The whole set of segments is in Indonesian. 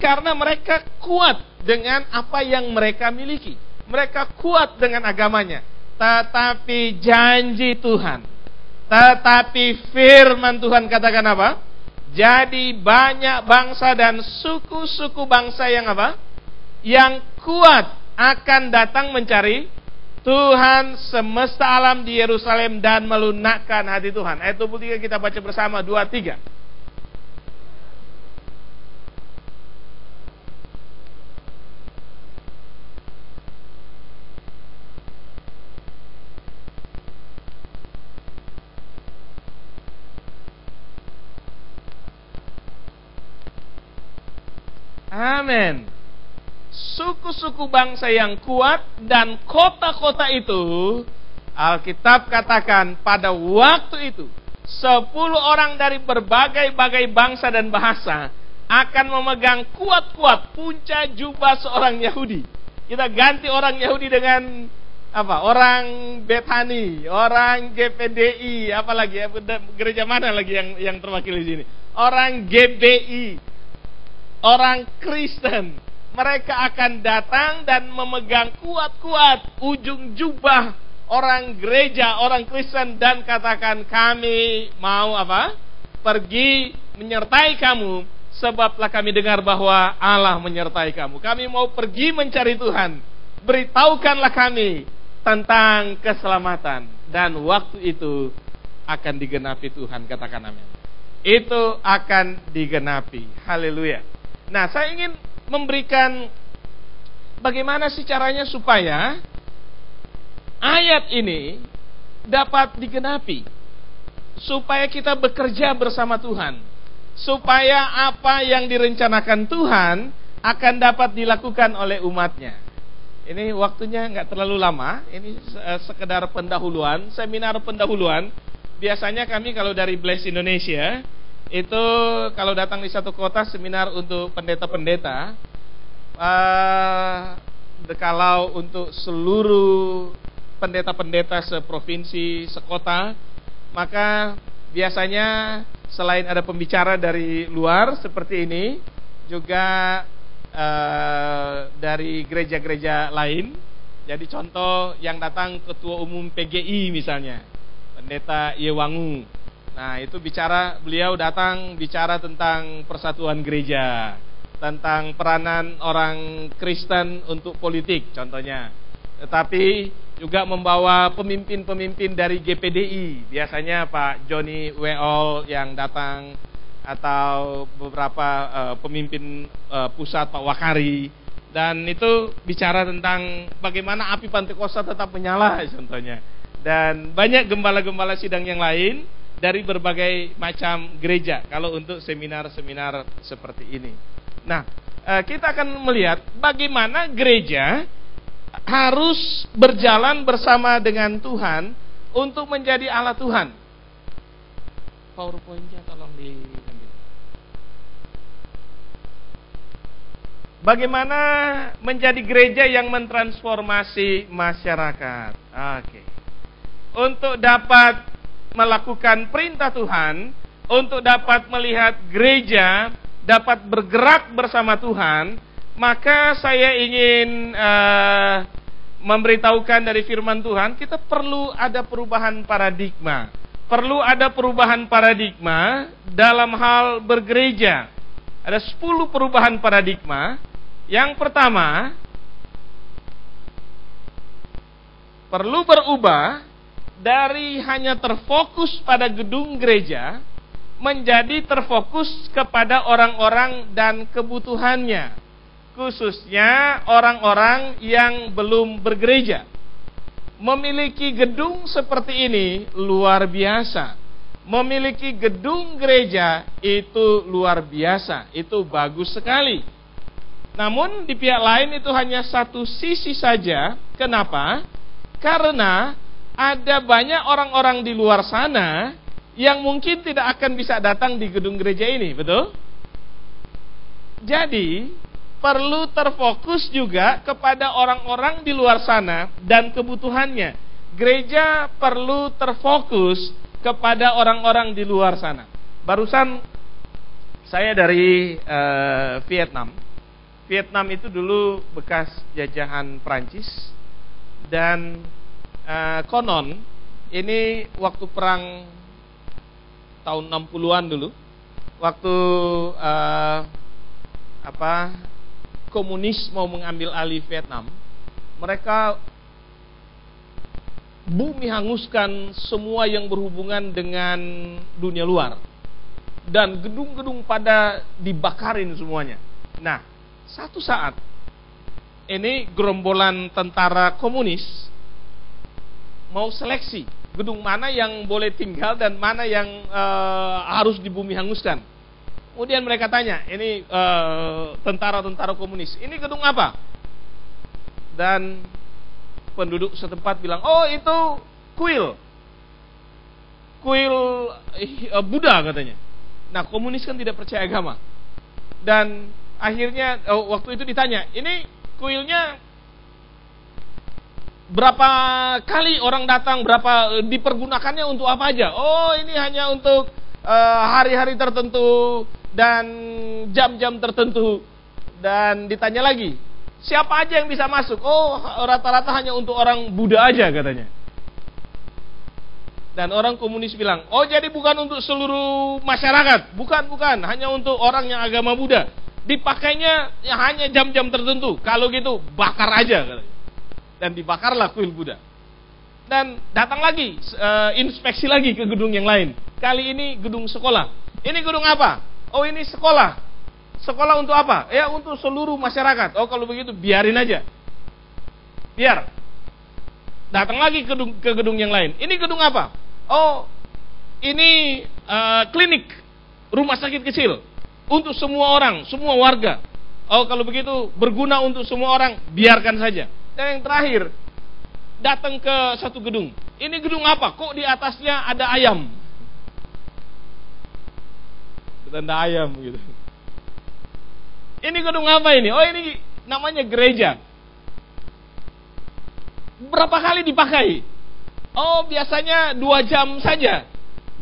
Karena mereka kuat dengan apa yang mereka miliki. Mereka kuat dengan agamanya. Tetapi janji Tuhan, tetapi firman Tuhan katakan apa? Jadi banyak bangsa dan suku-suku bangsa yang apa? Yang kuat akan datang mencari Tuhan semesta alam di Yerusalem dan melunakkan hati Tuhan. Ayat 23 kita baca bersama, 2-3. Amin. Suku-suku bangsa yang kuat dan kota-kota itu, Alkitab katakan pada waktu itu 10 orang dari berbagai-bagai bangsa dan bahasa akan memegang kuat-kuat punca jubah seorang Yahudi. Kita ganti orang Yahudi dengan apa? Orang Bethani, orang GPDI, apalagi ya, gereja mana lagi yang terwakili di sini? Orang GBI. Orang Kristen, mereka akan datang dan memegang kuat-kuat ujung jubah orang gereja, orang Kristen, dan katakan, kami mau apa? Pergi menyertai kamu, sebablah kami dengar bahwa Allah menyertai kamu. Kami mau pergi mencari Tuhan, beritahukanlah kami tentang keselamatan. Dan waktu itu akan digenapi Tuhan, katakan amin. Itu akan digenapi, haleluya. Nah, saya ingin memberikan bagaimana sih caranya supaya ayat ini dapat digenapi, supaya kita bekerja bersama Tuhan, supaya apa yang direncanakan Tuhan akan dapat dilakukan oleh umatnya. Ini waktunya nggak terlalu lama, ini sekedar pendahuluan, seminar pendahuluan. Biasanya kami kalau dari Bless Indonesia itu kalau datang di satu kota seminar untuk pendeta-pendeta, kalau untuk seluruh pendeta-pendeta seprovinsi, sekota, maka biasanya selain ada pembicara dari luar seperti ini, juga dari gereja-gereja lain. Jadi contoh yang datang ketua umum PGI misalnya, pendeta Yewangu. Nah, itu beliau datang bicara tentang persatuan gereja, tentang peranan orang Kristen untuk politik contohnya. Tetapi juga membawa pemimpin-pemimpin dari GPDI, biasanya Pak Joni Weol yang datang, atau beberapa pemimpin pusat, Pak Wakari. Dan itu bicara tentang bagaimana api Pentakosta tetap menyala contohnya. Dan banyak gembala-gembala sidang yang lain dari berbagai macam gereja kalau untuk seminar-seminar seperti ini. Nah, kita akan melihat bagaimana gereja harus berjalan bersama dengan Tuhan untuk menjadi alat Tuhan. PowerPoint-nya tolong diambil. Bagaimana menjadi gereja yang mentransformasi masyarakat. Oke. Untuk dapat melakukan perintah Tuhan, untuk dapat melihat gereja dapat bergerak bersama Tuhan, maka saya ingin memberitahukan dari firman Tuhan, kita perlu ada perubahan paradigma. Perlu ada perubahan paradigma dalam hal bergereja. Ada 10 perubahan paradigma. Yang pertama, perlu berubah dari hanya terfokus pada gedung gereja menjadi terfokus kepada orang-orang dan kebutuhannya, khususnya orang-orang yang belum bergereja. Memiliki gedung seperti ini luar biasa. Memiliki gedung gereja itu luar biasa, itu bagus sekali. Namun di pihak lain itu hanya satu sisi saja. Kenapa? Karena ada banyak orang-orang di luar sana yang mungkin tidak akan bisa datang di gedung gereja ini, betul? Jadi, perlu terfokus juga kepada orang-orang di luar sana dan kebutuhannya. Gereja perlu terfokus kepada orang-orang di luar sana. Barusan saya dari Vietnam. Vietnam itu dulu bekas jajahan Prancis, dan konon ini waktu perang tahun 60-an dulu, waktu komunis mau mengambil alih Vietnam, mereka bumi hanguskan semua yang berhubungan dengan dunia luar, dan gedung-gedung pada dibakarin semuanya. Nah, satu saat ini gerombolan tentara komunis mau seleksi gedung mana yang boleh tinggal dan mana yang harus di bumi hanguskan. Kemudian mereka tanya, ini tentara-tentara komunis, ini gedung apa? Dan penduduk setempat bilang, oh itu kuil Buddha katanya. Nah, komunis kan tidak percaya agama, dan akhirnya waktu itu ditanya, ini kuilnya berapa kali orang datang, berapa dipergunakannya untuk apa aja? Oh, ini hanya untuk hari-hari tertentu dan jam-jam tertentu. Dan ditanya lagi, siapa aja yang bisa masuk? Oh, rata-rata hanya untuk orang Buddha aja katanya. Dan orang komunis bilang, oh jadi bukan untuk seluruh masyarakat? Bukan, hanya untuk orang yang agama Buddha. Dipakainya ya hanya jam-jam tertentu. Kalau gitu bakar aja katanya. Dan dibakarlah kuil Buddha. Dan datang lagi, inspeksi lagi ke gedung yang lain. Kali ini gedung sekolah. Ini gedung apa? Oh, ini sekolah. Sekolah untuk apa? Ya, untuk seluruh masyarakat. Oh, kalau begitu biarin aja. Biar. Datang lagi ke gedung yang lain. Ini gedung apa? Oh, ini klinik, rumah sakit kecil untuk semua orang, semua warga. Oh, kalau begitu berguna untuk semua orang, biarkan saja. Dan yang terakhir, datang ke satu gedung. Ini gedung apa? Kok di atasnya ada ayam? Tanda ayam gitu. Ini gedung apa ini? Oh, ini namanya gereja. Berapa kali dipakai? Oh, biasanya 2 jam saja.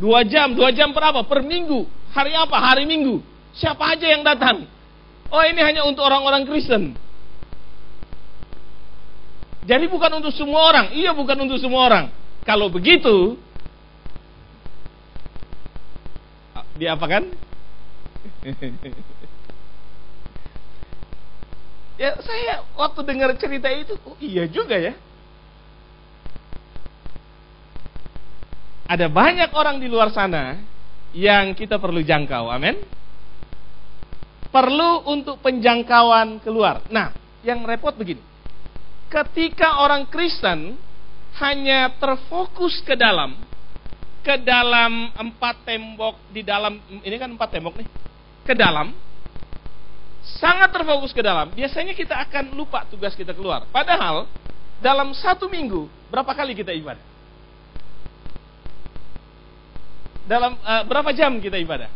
2 jam berapa? Per minggu. Hari apa? Hari Minggu. Siapa aja yang datang? Oh, ini hanya untuk orang-orang Kristen. Jadi bukan untuk semua orang. Iya, bukan untuk semua orang. Kalau begitu, diapakan? Ya, saya waktu dengar cerita itu, oh iya juga ya. Ada banyak orang di luar sana yang kita perlu jangkau, amin. Perlu untuk penjangkauan keluar. Nah, yang repot begini. Ketika orang Kristen hanya terfokus ke dalam 4 tembok di dalam, ini kan 4 tembok nih, ke dalam, sangat terfokus ke dalam, biasanya kita akan lupa tugas kita keluar. Padahal dalam 1 minggu berapa kali kita ibadah? Dalam berapa jam kita ibadah?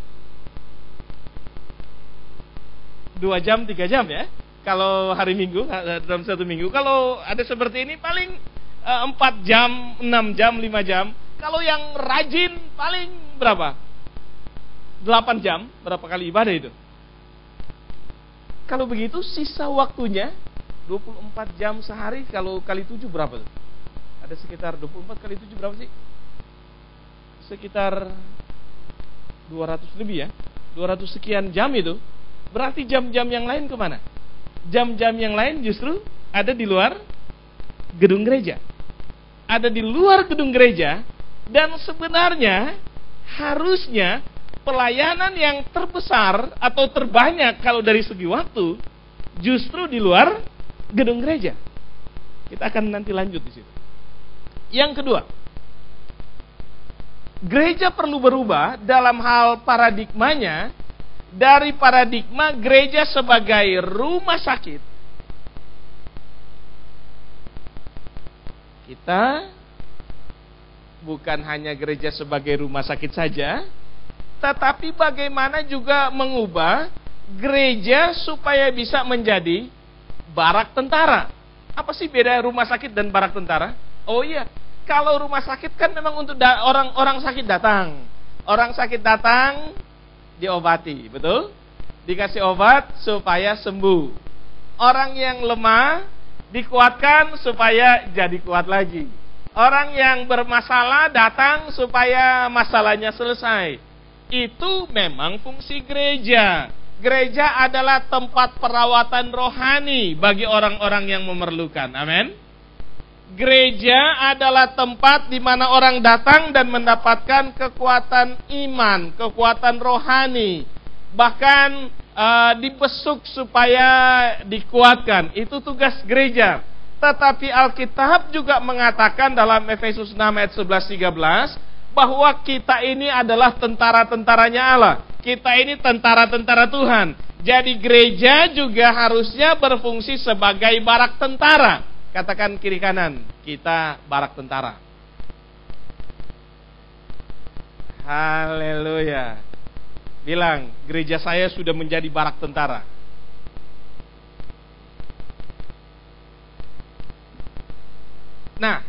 2 jam, 3 jam ya. Kalau hari Minggu, dalam 1 minggu. Kalau ada seperti ini paling 4 jam, 6 jam, 5 jam. Kalau yang rajin paling berapa? 8 jam. Berapa kali ibadah itu? Kalau begitu sisa waktunya 24 jam sehari. Kalau kali 7 berapa tuh? Ada sekitar 24 kali 7 berapa sih? Sekitar 200 lebih ya. 200 sekian jam itu. Berarti jam-jam yang lain kemana? Jam-jam yang lain justru ada di luar gedung gereja. Ada di luar gedung gereja. Dan sebenarnya harusnya pelayanan yang terbesar atau terbanyak kalau dari segi waktu justru di luar gedung gereja. Kita akan nanti lanjut di situ. Yang kedua, gereja perlu berubah dalam hal paradigmanya dari paradigma gereja sebagai rumah sakit. Kita bukan hanya gereja sebagai rumah sakit saja, tetapi bagaimana juga mengubah gereja supaya bisa menjadi barak tentara. Apa sih beda rumah sakit dan barak tentara? Oh iya, kalau rumah sakit kan memang untuk orang sakit datang. Orang sakit datang diobati, betul? Dikasih obat supaya sembuh. Orang yang lemah dikuatkan supaya jadi kuat lagi. Orang yang bermasalah datang supaya masalahnya selesai. Itu memang fungsi gereja. Gereja adalah tempat perawatan rohani bagi orang-orang yang memerlukan. Amin. Gereja adalah tempat di mana orang datang dan mendapatkan kekuatan iman, kekuatan rohani. Bahkan dibesuk supaya dikuatkan. Itu tugas gereja. Tetapi Alkitab juga mengatakan dalam Efesus 6 ayat 11-13 bahwa kita ini adalah tentara-tentaranya Allah. Kita ini tentara-tentara Tuhan. Jadi gereja juga harusnya berfungsi sebagai barak tentara. Katakan kiri kanan, kita barak tentara. Haleluya. Bilang, gereja saya sudah menjadi barak tentara. Nah,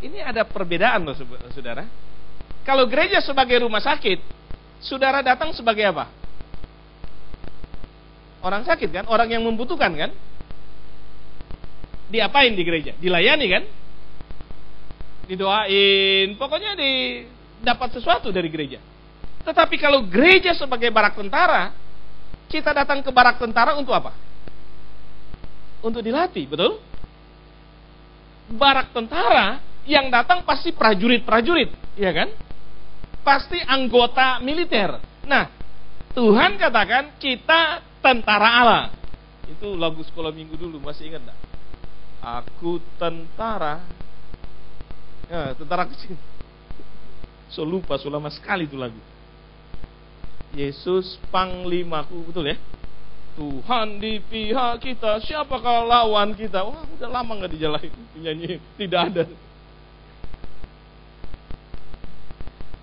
ini ada perbedaan loh saudara. Kalau gereja sebagai rumah sakit, saudara datang sebagai apa? Orang sakit kan? Orang yang membutuhkan kan? Diapain di gereja? Dilayani kan? Didoain, pokoknya dapat sesuatu dari gereja. Tetapi kalau gereja sebagai barak tentara, kita datang ke barak tentara untuk apa? Untuk dilatih, betul? Barak tentara yang datang pasti prajurit-prajurit, ya kan? Pasti anggota militer. Nah, Tuhan katakan kita tentara Allah. Itu lagu sekolah minggu dulu, masih ingat enggak? Aku tentara. Ya, tentara kecil. So lupa, so lama sekali itu lagu. Yesus panglimaku, betul ya? Tuhan di pihak kita, siapakah lawan kita? Wah, udah lama gak dijalanin nyanyi, tidak ada.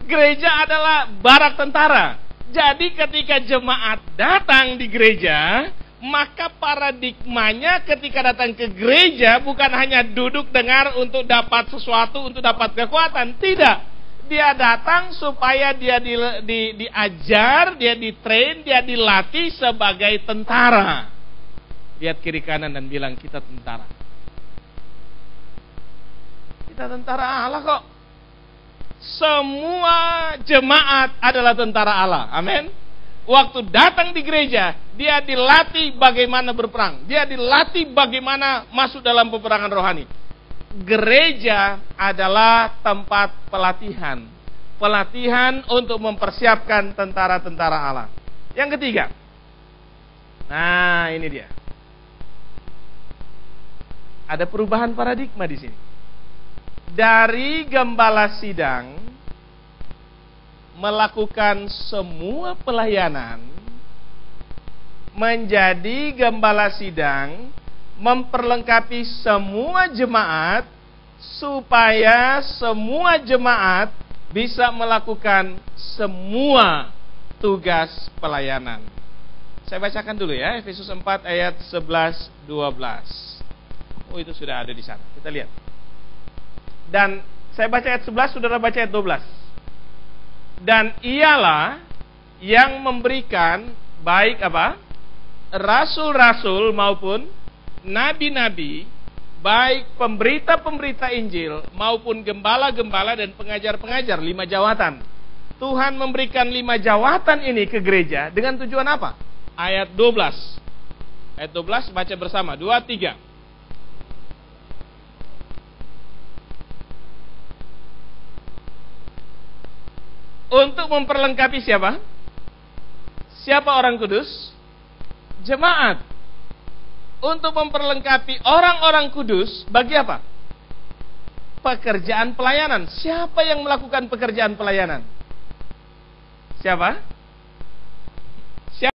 Gereja adalah barak tentara. Jadi ketika jemaat datang di gereja, maka paradigmanya ketika datang ke gereja bukan hanya duduk dengar untuk dapat sesuatu, untuk dapat kekuatan. Tidak. Dia datang supaya dia diajar, dia ditrain, dia dilatih sebagai tentara. Lihat kiri kanan dan bilang, kita tentara. Kita tentara Allah kok. Semua jemaat adalah tentara Allah. Amin. Waktu datang di gereja, dia dilatih bagaimana berperang. Dia dilatih bagaimana masuk dalam peperangan rohani. Gereja adalah tempat pelatihan. Pelatihan untuk mempersiapkan tentara-tentara Allah. Yang ketiga. Nah, ini dia. Ada perubahan paradigma di sini. Dari gembala sidang melakukan semua pelayanan menjadi gembala sidang memperlengkapi semua jemaat supaya semua jemaat bisa melakukan semua tugas pelayanan. Saya bacakan dulu ya, Efesus 4 ayat 11-12. Oh, itu sudah ada di sana. Kita lihat. Dan saya baca ayat 11, saudara baca ayat 12. Dan ialah yang memberikan baik apa? Rasul-rasul maupun nabi-nabi, baik pemberita-pemberita Injil maupun gembala-gembala dan pengajar-pengajar, 5 jawatan. Tuhan memberikan 5 jawatan ini ke gereja dengan tujuan apa? Ayat 12. Ayat 12 baca bersama, 2, 3. Untuk memperlengkapi siapa? Siapa orang kudus? Jemaat. Untuk memperlengkapi orang-orang kudus bagi apa? Pekerjaan pelayanan. Siapa yang melakukan pekerjaan pelayanan? Siapa?